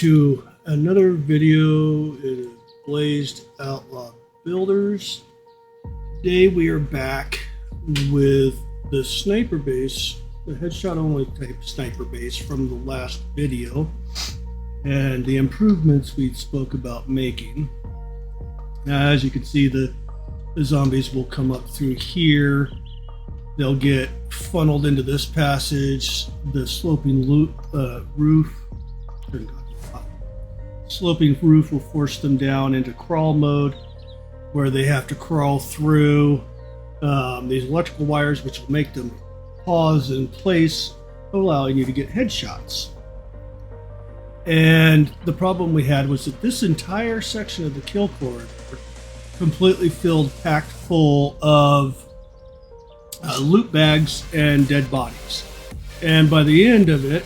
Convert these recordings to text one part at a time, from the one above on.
to another video. It is Blazed Outlaw Builders. Today we are back with the sniper base, the headshot only type sniper base from the last video, and the improvements we spoke about making. Now, as you can see, the zombies will come up through here. They'll get funneled into this passage. The sloping roof will force them down into crawl mode, where they have to crawl through these electrical wires, which will make them pause in place, allowing you to get headshots. And the problem we had was that this entire section of the kill corridor completely filled, packed full of loot bags and dead bodies. And by the end of it,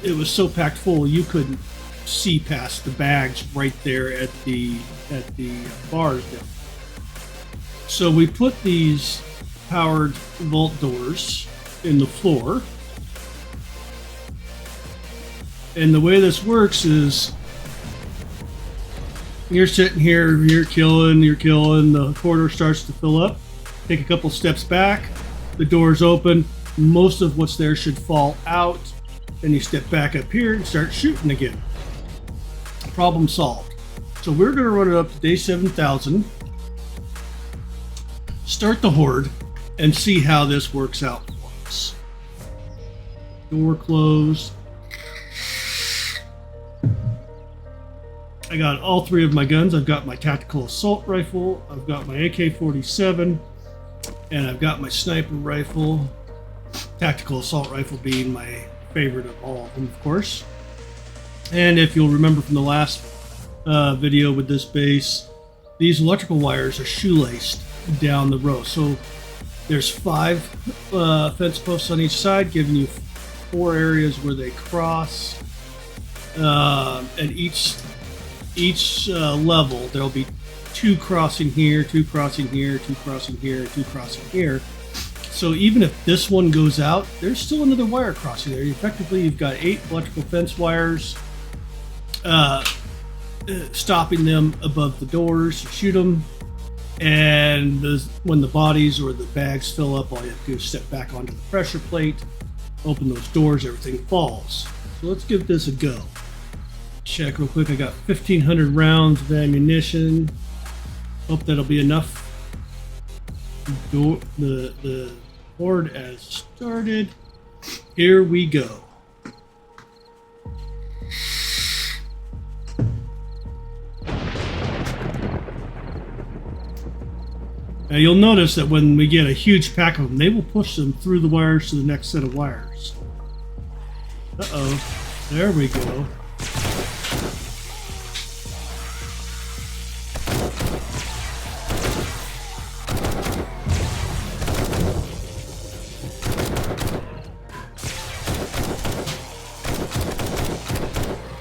it was so packed full you couldn't see past the bags right there at the bars there. So we put these powered vault doors in the floor, and the way this works is you're sitting here, you're killing, the corridor starts to fill up. Take a couple steps back, the doors open, most of what's there should fall out, then you step back up here and start shooting again. Problem solved. So we're going to run it up to day 7,000, start the Horde, and see how this works out for us. Door closed. I got all three of my guns. I've got my tactical assault rifle, I've got my AK-47, and I've got my sniper rifle. Tactical assault rifle being my favorite of all of them, of course. And if you'll remember from the last video with this base, these electrical wires are shoelaced down the row. So there's 5 fence posts on each side, giving you 4 areas where they cross. And each level, there'll be 2 crossing here, 2 crossing here, 2 crossing here, 2 crossing here. So even if this one goes out, there's still another wire crossing there. Effectively, you've got 8 electrical fence wires stopping them above the doors. You shoot them, and when the bodies or the bags fill up, all you have to do is step back onto the pressure plate, open those doors, everything falls. So let's give this a go. Check real quick. I got 1,500 rounds of ammunition. Hope that'll be enough. The Horde has started. Here we go. Now you'll notice that when we get a huge pack of them, they will push them through the wires to the next set of wires. Uh-oh. There we go.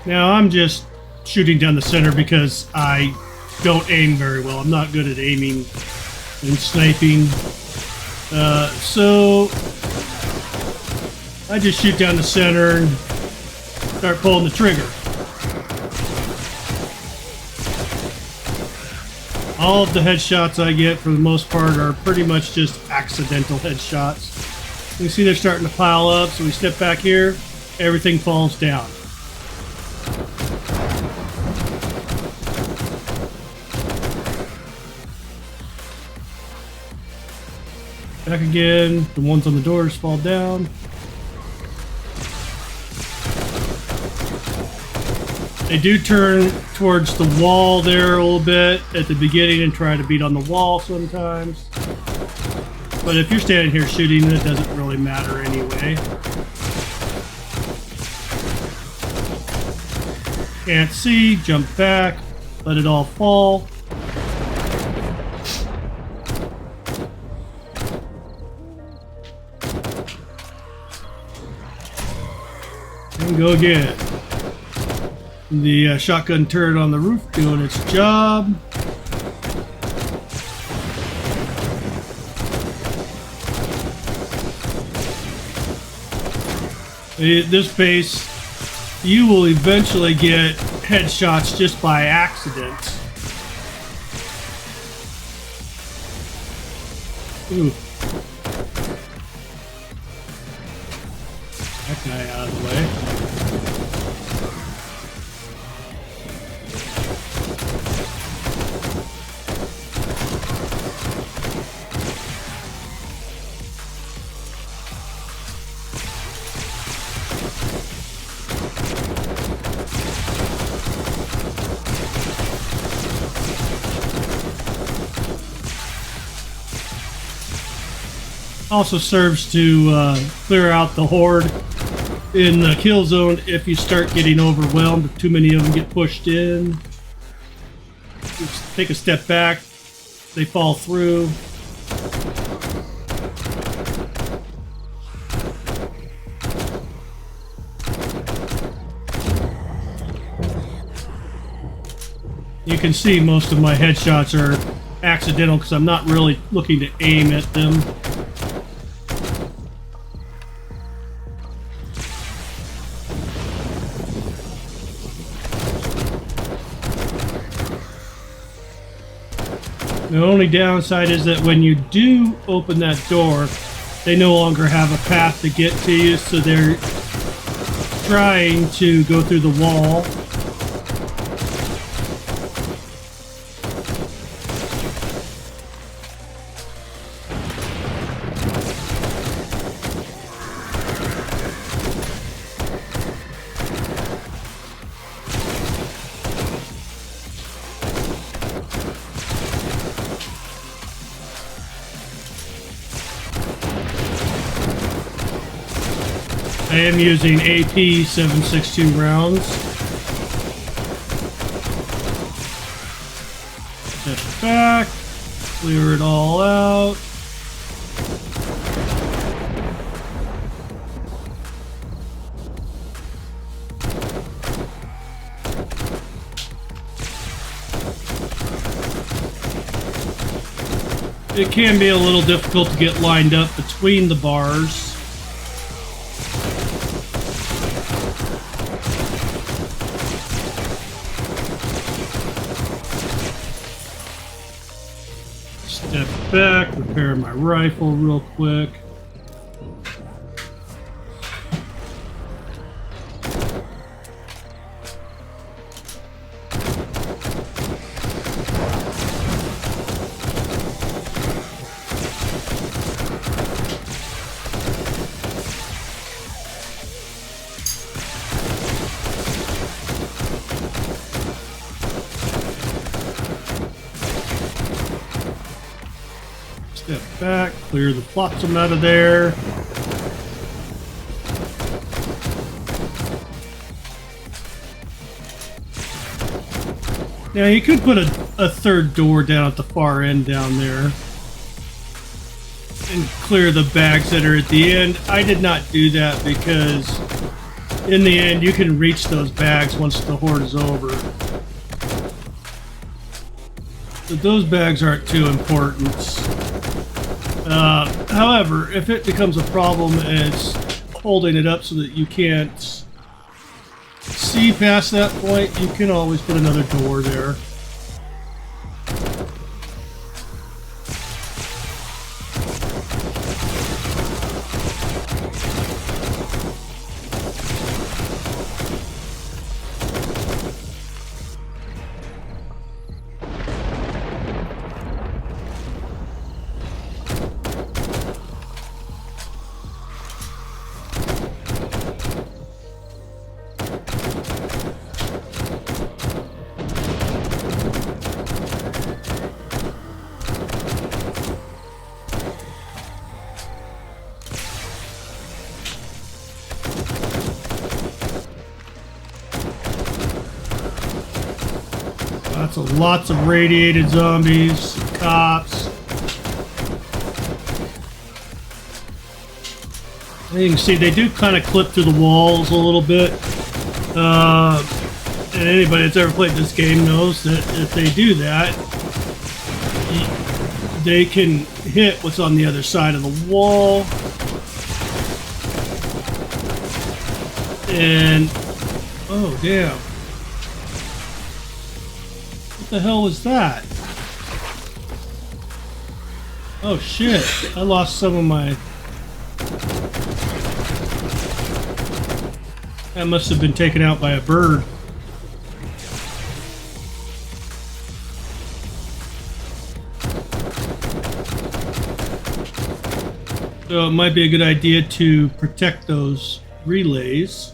Now I'm just shooting down the center because I don't aim very well. I'm not good at aiming and sniping. So I just shoot down the center and start pulling the trigger. All of the headshots I get, for the most part, are pretty much just accidental headshots. You can see they're starting to pile up, so we step back here, everything falls down. Back again, the ones on the doors fall down. They do turn towards the wall there a little bit at the beginning and try to beat on the wall sometimes. But if you're standing here shooting, it doesn't really matter anyway. Can't see, jump back, let it all fall. And go again. The shotgun turret on the roof doing its job. This base you will eventually get headshots just by accident. Ooh. That guy out of the way. Also serves to clear out the horde in the kill zone if you start getting overwhelmed, if too many of them get pushed in. Just take a step back, they fall through. You can see most of my headshots are accidental because I'm not really looking to aim at them. The only downside is that when you do open that door, they no longer have a path to get to you, so they're trying to go through the wall. I am using AP 7.62 rounds. Step back, clear it all out. It can be a little difficult to get lined up between the bars. Step back, repair my rifle real quick. Step back, clear the flotsam out of there. Now you could put a third door down at the far end down there and clear the bags that are at the end. I did not do that because in the end you can reach those bags once the horde is over. But those bags aren't too important. However, if it becomes a problem and it's holding it up so that you can't see past that point, you can always put another door there. Lots of radiated zombies, cops. And you can see they do kind of clip through the walls a little bit. And anybody that's ever played this game knows that if they do that, they can hit what's on the other side of the wall. And Oh, damn. What the hell was that? Oh, shit. I lost some of my... That must have been taken out by a bird. So it might be a good idea to protect those relays.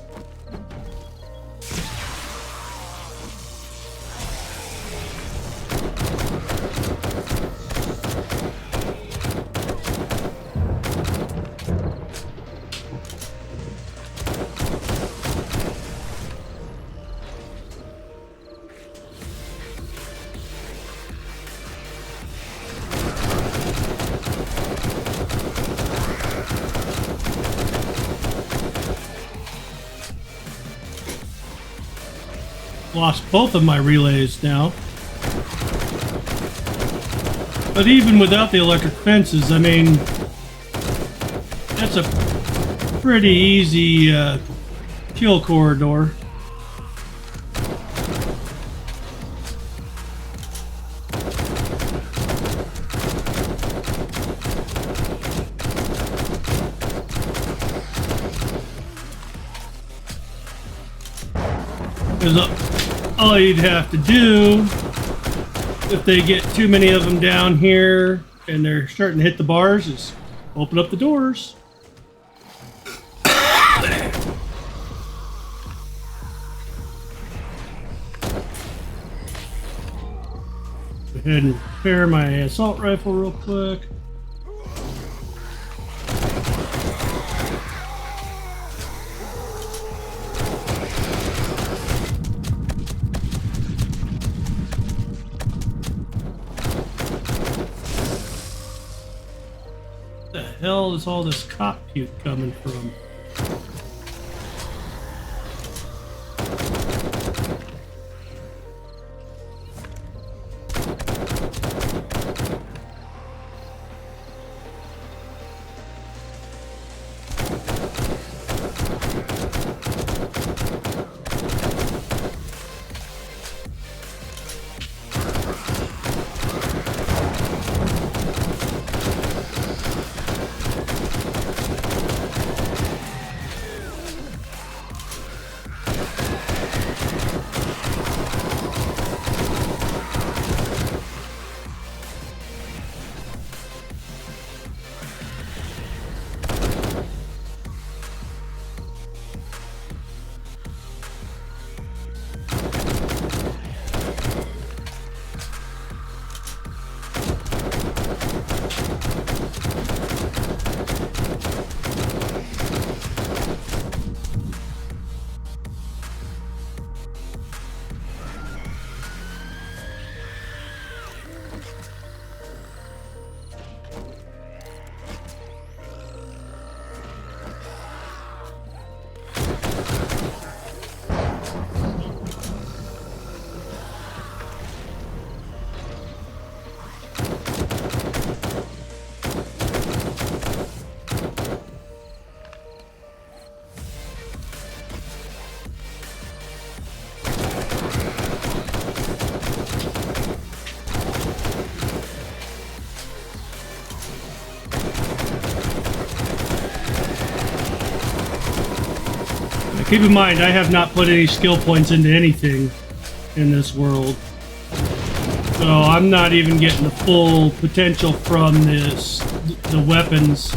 Lost both of my relays now. But even without the electric fences, I mean, that's a pretty easy kill corridor. Because all you'd have to do, if they get too many of them down here and they're starting to hit the bars, is open up the doors. Go ahead and repair my assault rifle real quick. Where the hell is all this cop puke coming from? Keep in mind, I have not put any skill points into anything in this world. So I'm not even getting the full potential from the weapons.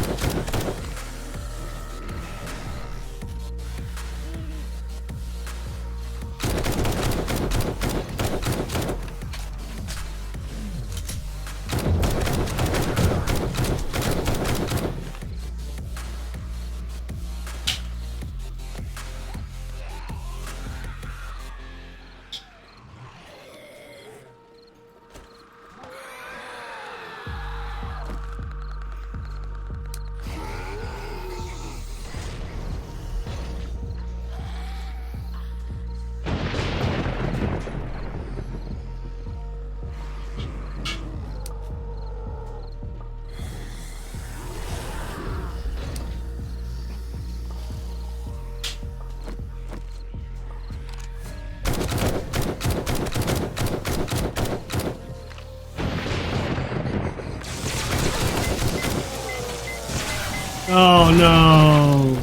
Oh no.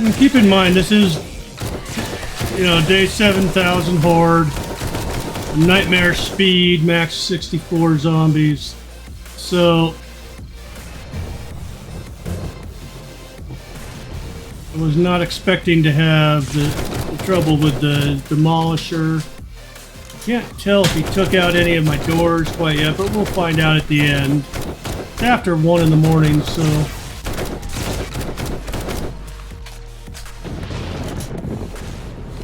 And keep in mind, this is, day 7,000 Horde, nightmare speed, max 64 zombies. So I was not expecting to have the trouble with the Demolisher. Can't tell if he took out any of my doors quite yet, but we'll find out at the end. It's after 1 in the morning, so...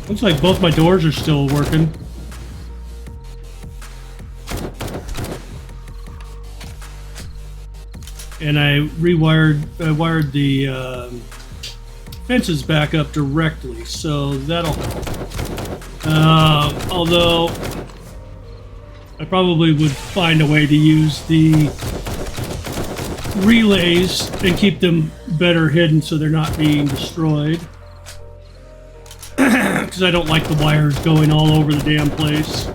Looks like both my doors are still working. And I wired the fences back up directly, so that'll help. Although I probably would find a way to use the relays and keep them better hidden so they're not being destroyed. Because I don't like the wires going all over the damn place.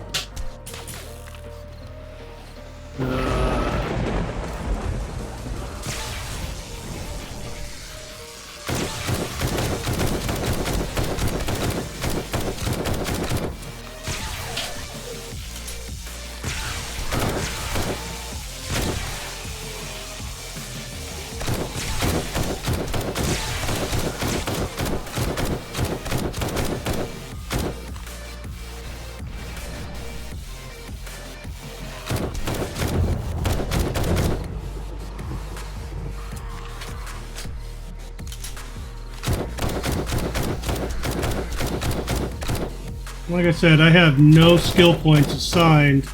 Like I said, I have no skill points assigned,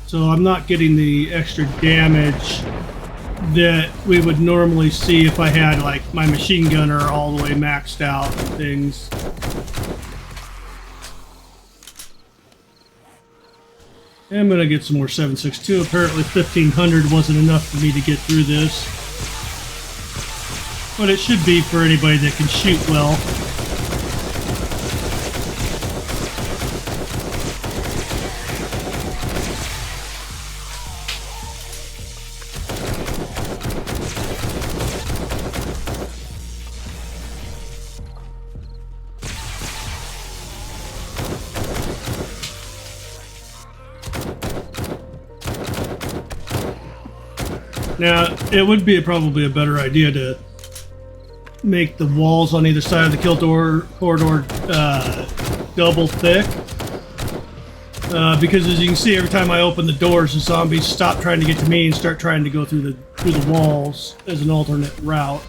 so I'm not getting the extra damage that we would normally see if I had, like, my machine gunner all the way maxed out and things. And I'm gonna get some more 7.62. Apparently 1500 wasn't enough for me to get through this. But it should be for anybody that can shoot well. Now, it would be probably a better idea to make the walls on either side of the kill corridor double thick. Because as you can see, every time I open the doors, the zombies stop trying to get to me and start trying to go through the walls as an alternate route.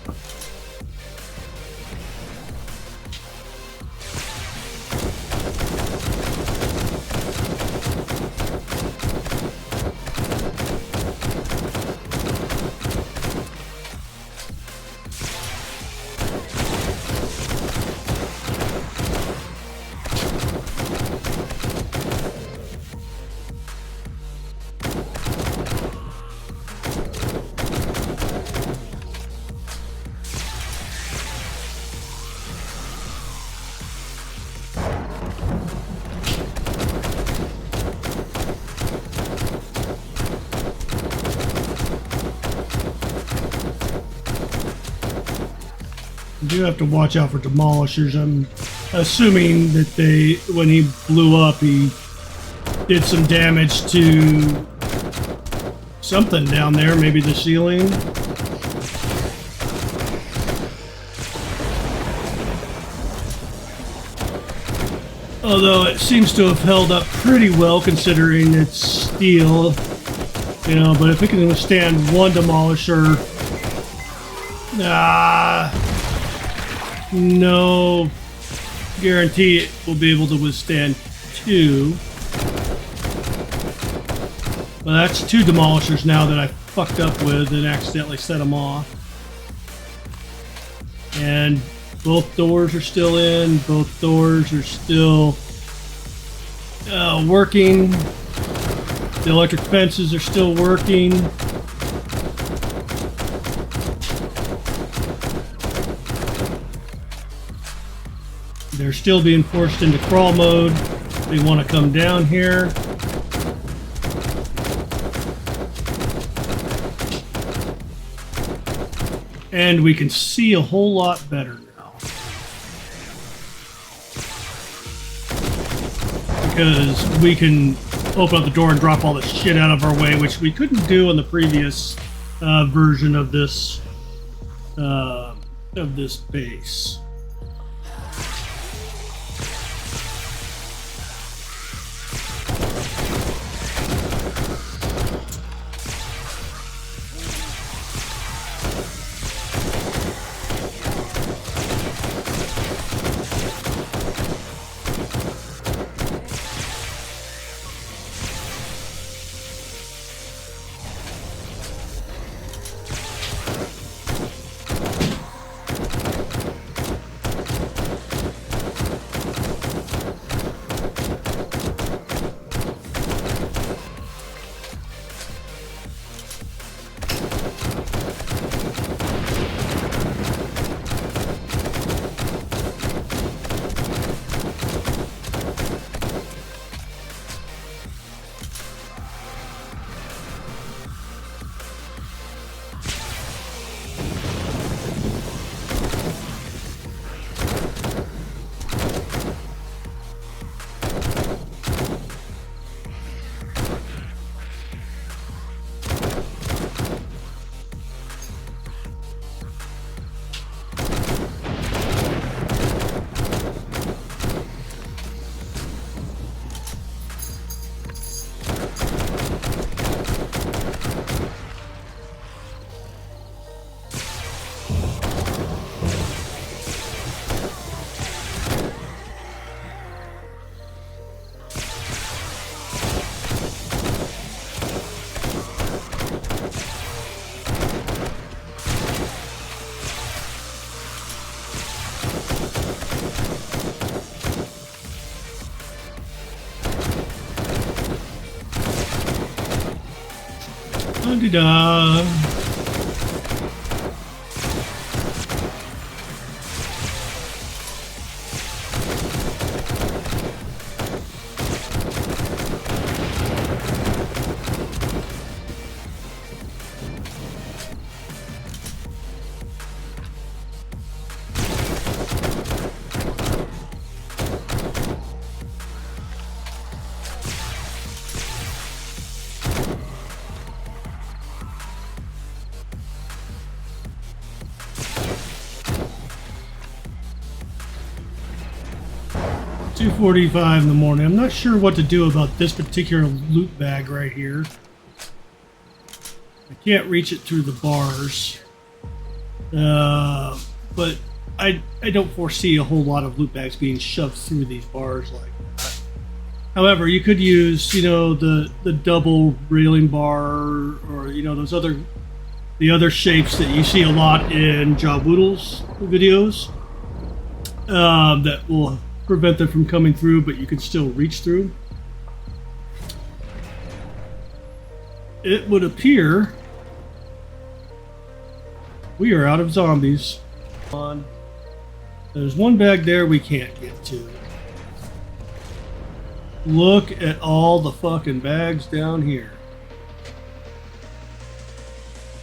You do have to watch out for demolishers. I'm assuming that when he blew up, he did some damage to something down there, maybe the ceiling. Although it seems to have held up pretty well considering it's steel, but if it can withstand one demolisher, no guarantee it will be able to withstand two. Well, that's two demolishers now that I fucked up with and accidentally set them off. And both doors are still in, both doors are still working. The electric fences are still working. They're still being forced into crawl mode. They want to come down here. And we can see a whole lot better now. Because we can open up the door and drop all the shit out of our way, which we couldn't do on the previous version of this base. Da-da. .45 in the morning. I'm not sure what to do about this particular loot bag right here. I can't reach it through the bars. But I don't foresee a whole lot of loot bags being shoved through these bars like that. However, you could use, you know, the double railing bar, or you know, the other shapes that you see a lot in Jawoodle's videos that will prevent them from coming through, but you can still reach through. It would appear we are out of zombies. There's one bag there we can't get to. Look at all the fucking bags down here.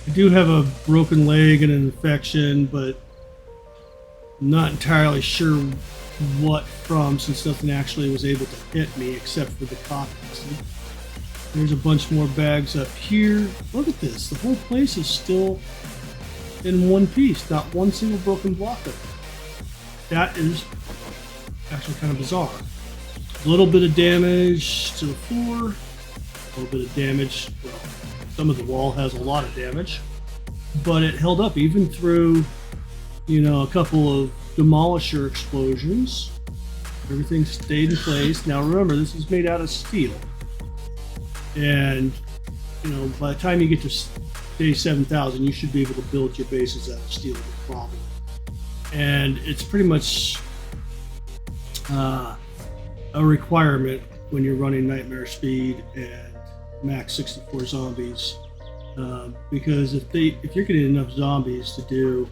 I do have a broken leg and an infection, but I'm not entirely sure what from, since nothing actually was able to hit me except for the copies. There's a bunch more bags up here. Look at this. The whole place is still in one piece. Not one single broken block of it. That is actually kind of bizarre. A little bit of damage to the floor. A little bit of damage. Well, some of the wall has a lot of damage. But it held up even through, you know, a couple of Demolisher explosions. Everything stayed in place. Now remember, this is made out of steel. And, you know, by the time you get to day 7,000, you should be able to build your bases out of steel with a problem. And it's pretty much a requirement when you're running nightmare speed and max 64 zombies. Because if you're getting enough zombies to do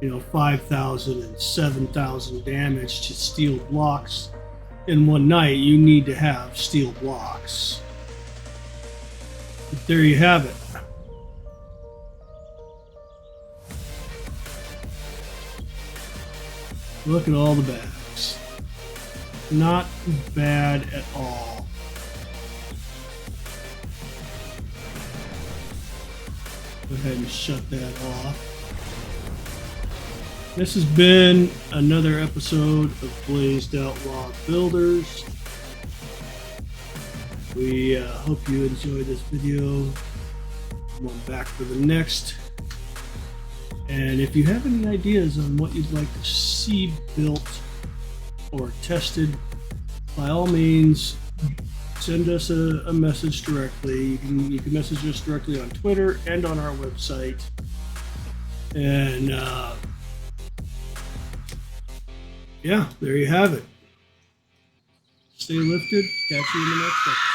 5,000 and 7,000 damage to steel blocks in one night, you need to have steel blocks. But there you have it. Look at all the bags. Not bad at all. Go ahead and shut that off. This has been another episode of Blazed Outlaw Builders. We hope you enjoyed this video. Come on back for the next. And if you have any ideas on what you'd like to see built or tested, by all means, send us a message directly. You can message us directly on Twitter and on our website. And yeah, there you have it. Stay lifted. Catch you in the next episode.